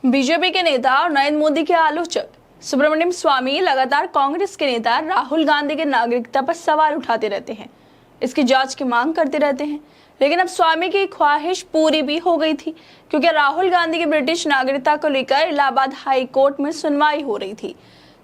BJP के नेता और नरेंद्र मोदी के आलोचक सुब्रमण्यम स्वामी लगातार कांग्रेस के नेता राहुल गांधी की नागरिकता पर सवाल उठाते रहते हैं, इसकी जांच की मांग करते रहते हैं। लेकिन अब स्वामी की ख्वाहिश पूरी भी हो गई थी, क्योंकि राहुल गांधी की ब्रिटिश नागरिकता को लेकर इलाहाबाद हाई कोर्ट में सुनवाई हो रही थी।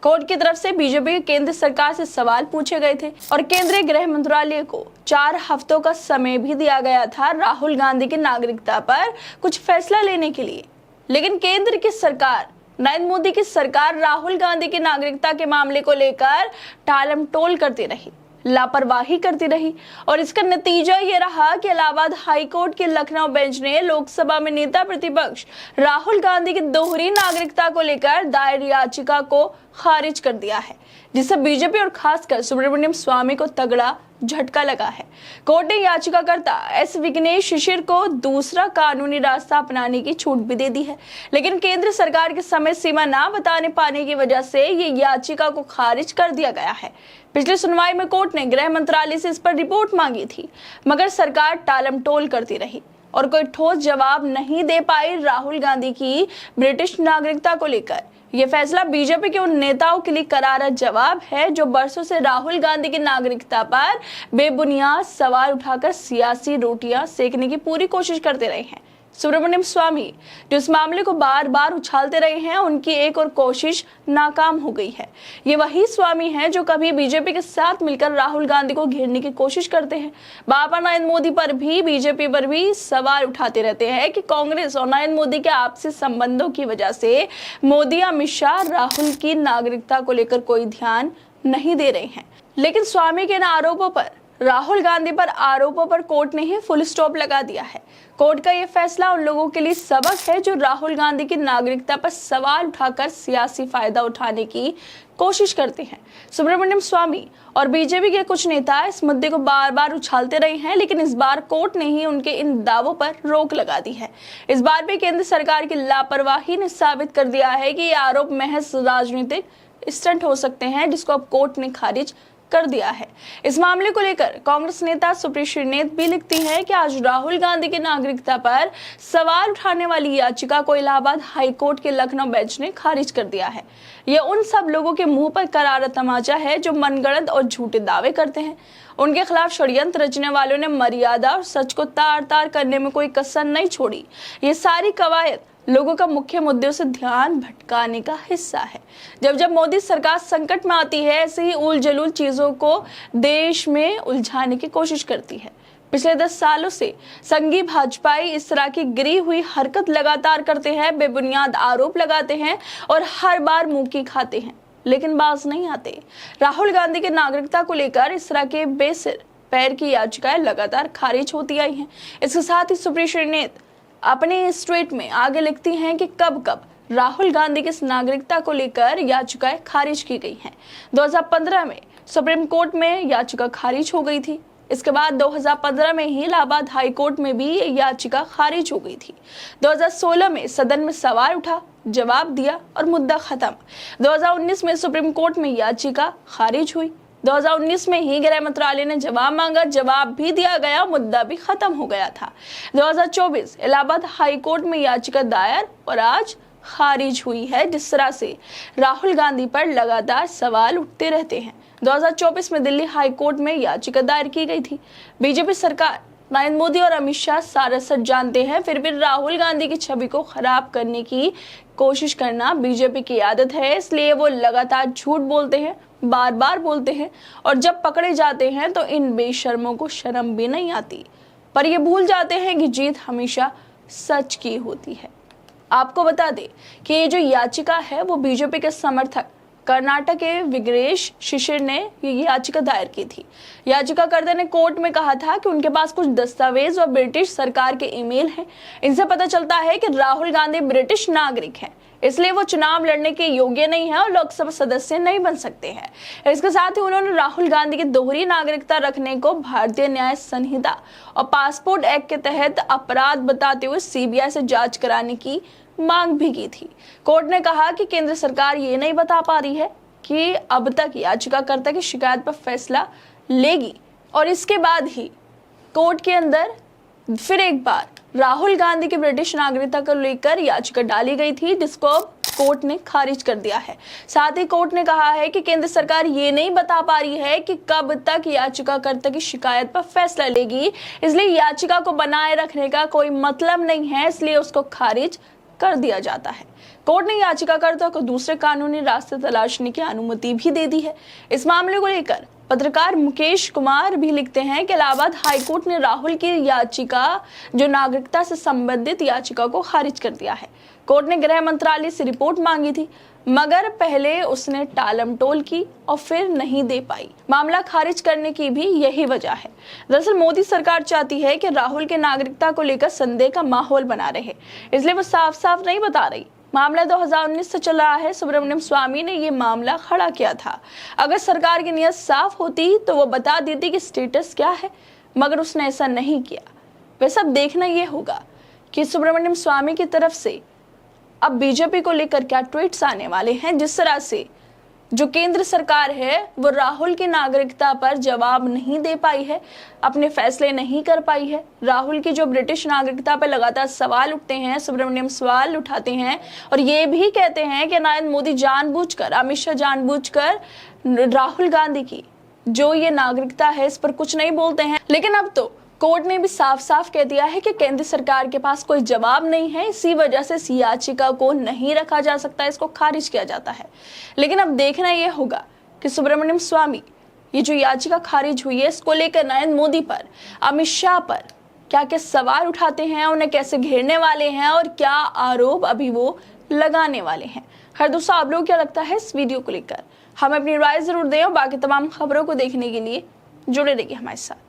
कोर्ट की तरफ से बीजेपी की केंद्र सरकार से सवाल पूछे गए थे और केंद्रीय गृह मंत्रालय को 4 हफ्तों का समय भी दिया गया था राहुल गांधी की नागरिकता पर कुछ फैसला लेने के लिए। लेकिन केंद्र की सरकार, नरेंद्र मोदी की सरकार राहुल गांधी की नागरिकता के मामले को लेकर टालमटोल करती रही, लापरवाही करती रही और इसका नतीजा ये रहा कि इलाहाबाद हाई कोर्ट के लखनऊ बेंच ने लोकसभा में नेता प्रतिपक्ष राहुल गांधी की दोहरी नागरिकता को लेकर दायर याचिका को खारिज कर दिया है, जिससे बीजेपी और खासकर सुब्रमण्यम स्वामी को तगड़ा झटका लगा है। कोर्ट ने याचिकाकर्ता एस विघ्नेश शिशिर को दूसरा कानूनी रास्ता अपनाने की छूट भी दे दी है, लेकिन केंद्र सरकार की समय सीमा ना बताने पाने की वजह से ये याचिका को खारिज कर दिया गया है। पिछली सुनवाई में कोर्ट ने गृह मंत्रालय से इस पर रिपोर्ट मांगी थी, मगर सरकार टालमटोल करती रही और कोई ठोस जवाब नहीं दे पाई राहुल गांधी की ब्रिटिश नागरिकता को लेकर। ये फैसला बीजेपी के उन नेताओं के लिए करारा जवाब है जो बरसों से राहुल गांधी की नागरिकता पर बेबुनियाद सवाल उठाकर सियासी रोटियां सेकने की पूरी कोशिश करते रहे हैं। सुब्रमण्यम स्वामी जो इस मामले को बार बार उछालते रहे हैं, उनकी एक और कोशिश नाकाम हो गई है। ये वही स्वामी हैं जो कभी बीजेपी के साथ मिलकर राहुल गांधी को घेरने की कोशिश करते हैं। बाबा नरेंद्र मोदी पर भी, बीजेपी पर भी सवाल उठाते रहते हैं कि कांग्रेस और नरेंद्र मोदी के आपसी संबंधों की वजह से मोदी, अमित शाह राहुल की नागरिकता को लेकर कोई ध्यान नहीं दे रहे हैं। लेकिन स्वामी के इन आरोपों पर, राहुल गांधी पर आरोपों पर कोर्ट ने ही फुल स्टॉप लगा दिया है। कोर्ट का यह फैसला उन लोगों के लिए सबक है जो राहुल गांधी की नागरिकता पर सवाल उठाकर सियासी फायदा उठाने की कोशिश करते हैं। सुब्रमण्यम स्वामी और बीजेपी के कुछ नेता इस मुद्दे को बार बार उछालते रहे हैं, लेकिन इस बार कोर्ट ने ही उनके इन दावों पर रोक लगा दी है। इस बार भी केंद्र सरकार की लापरवाही ने साबित कर दिया है कि ये आरोप महज राजनीतिक स्टंट हो सकते हैं, जिसको अब कोर्ट ने खारिज कर दिया है। इस मामले को लेकर कांग्रेस नेता सुप्रीत श्रीनेत भी लिखती हैं कि आज राहुल गांधी की नागरिकता पर सवाल उठाने वाली याचिका को इलाहाबाद हाई कोर्ट के लखनऊ बेंच ने खारिज कर दिया है। यह उन सब लोगों के मुंह पर करारा तमाचा है जो मनगढ़ंत और झूठे दावे करते हैं। उनके खिलाफ षड्यंत्र रचने वालों ने मर्यादा और सच को तार तार करने में कोई कसर नहीं छोड़ी। ये सारी कवायद लोगों का मुख्य मुद्दों से ध्यान भटकाने का हिस्सा है। जब मोदी सरकार संकट में आती है, ऐसे ही उल जलूल चीजों को देश में उलझाने की कोशिश करती है। पिछले 10 सालों से संघी भाजपाई इस तरह की गिरी हुई हरकत लगातार करते हैं, बेबुनियाद आरोप लगाते हैं और हर बार मुंह की खाते हैं, लेकिन बाज नहीं आते। राहुल गांधी की नागरिकता को लेकर इस तरह के बेसिर पैर की याचिकाएं लगातार खारिज होती आई हैं। इसके साथ ही सुप्रीत श्रीनेत अपने इस ट्वीट में आगे लिखती हैं कि कब कब राहुल गांधी की नागरिकता को लेकर याचिकाएं खारिज की गई हैं। 2015 में सुप्रीम कोर्ट में याचिका खारिज हो गई थी। इसके बाद 2015 में ही इलाहाबाद हाई कोर्ट में भी याचिका खारिज हो गई थी। 2016 में सदन में सवाल उठा, जवाब दिया और मुद्दा खत्म। 2019 में सुप्रीम कोर्ट में याचिका खारिज हुई। 2019 में ही गृह मंत्रालय ने जवाब मांगा, जवाब भी दिया गया, मुद्दा भी खत्म हो गया था। 2024 इलाहाबाद हाई कोर्ट में याचिका दायर और आज खारिज हुई है। जिस तरह से राहुल गांधी पर लगातार सवाल उठते रहते हैं। 2024 में दिल्ली हाई कोर्ट में याचिका दायर की गई थी। बीजेपी सरकार, नरेंद्र मोदी और अमित शाह सारा सच जानते हैं, फिर भी राहुल गांधी की छवि को खराब करने की कोशिश करना बीजेपी की आदत है। इसलिए वो लगातार झूठ बोलते हैं, बार बार बोलते हैं और जब पकड़े जाते हैं तो इन बेशर्मों को शर्म भी नहीं आती, पर ये भूल जाते हैं कि जीत हमेशा सच की होती है। आपको बता दें कि ये जो याचिका है वो बीजेपी के समर्थक कर्नाटक के विघ्नेश शिशिर ने ये याचिका दायर की थी। याचिकाकर्ता ने कोर्ट में कहा था कि उनके पास कुछ दस्तावेज और ब्रिटिश सरकार के ईमेल हैं। इनसे पता चलता है कि राहुल गांधी ब्रिटिश नागरिक हैं, इसलिए वो चुनाव लड़ने के योग्य नहीं है और लोकसभा सदस्य नहीं बन सकते हैं। इसके साथ ही उन्होंने राहुल गांधी की दोहरी नागरिकता रखने को भारतीय न्याय संहिता और पासपोर्ट एक्ट के तहत अपराध बताते हुए सीबीआई से जांच कराने की मांग भी की थी। कोर्ट ने कहा कि केंद्र सरकार ये नहीं बता पा रही है कि अब तक याचिकाकर्ता की शिकायत पर फैसला लेगी और इसके बाद ही कोर्ट के अंदर फिर एक बार राहुल गांधी की ब्रिटिश नागरिकता को लेकर याचिका डाली गई थी, जिसको कोर्ट ने खारिज कर दिया है। साथ ही कोर्ट ने कहा है कि केंद्र सरकार ये नहीं बता पा रही है कि कब तक याचिकाकर्ता की शिकायत पर फैसला लेगी, इसलिए याचिका को बनाए रखने का कोई मतलब नहीं है, इसलिए उसको खारिज कर दिया जाता है। कोर्ट ने याचिकाकर्ता को दूसरे कानूनी रास्ते तलाशने की अनुमति भी दे दी है। इस मामले को लेकर पत्रकार मुकेश कुमार भी लिखते हैं कि इलाहाबाद हाईकोर्ट ने राहुल की याचिका, जो नागरिकता से संबंधित याचिका को खारिज कर दिया है। कोर्ट ने गृह मंत्रालय से रिपोर्ट मांगी थी, मगर पहले उसने टालमटोल की और फिर नहीं दे पाई। मामला खारिज करने की भी यही वजह है। दरअसल मोदी सरकार चाहती है कि राहुल के नागरिकता को लेकर संदेह का माहौल बना रहे, इसलिए वो साफ साफ नहीं बता रही। मामला 2019 से चल रहा है। सुब्रमण्यम स्वामी ने ये मामला खड़ा किया था। अगर सरकार की नीयत साफ होती तो वो बता देती कि स्टेटस क्या है, मगर उसने ऐसा नहीं किया। वैसे अब देखना ये होगा कि सुब्रमण्यम स्वामी की तरफ से अब बीजेपी को लेकर क्या ट्वीट्स आने वाले हैं। जिस तरह से जो केंद्र सरकार है वो राहुल की नागरिकता पर जवाब नहीं दे पाई है, अपने फैसले नहीं कर पाई है। राहुल की जो ब्रिटिश नागरिकता पर लगातार सवाल उठते हैं, सुब्रमण्यम सवाल उठाते हैं और ये भी कहते हैं कि नरेंद्र मोदी जानबूझकर, अमित शाह जानबूझकर राहुल गांधी की जो ये नागरिकता है इस पर कुछ नहीं बोलते हैं। लेकिन अब तो कोर्ट ने भी साफ साफ कह दिया है कि केंद्र सरकार के पास कोई जवाब नहीं है, इसी वजह से इस याचिका को नहीं रखा जा सकता, इसको खारिज किया जाता है। लेकिन अब देखना यह होगा कि सुब्रमण्यम स्वामी ये जो याचिका खारिज हुई है इसको लेकर नरेंद्र मोदी पर, अमित शाह पर क्या क्या सवाल उठाते हैं, उन्हें कैसे घेरने वाले हैं और क्या आरोप अभी वो लगाने वाले हैं। हर दोस्तों, आप लोग क्या लगता है इस वीडियो को लेकर? हमें अपनी राय जरूर दें और बाकी तमाम खबरों को देखने के लिए जुड़े रहिए हमारे साथ।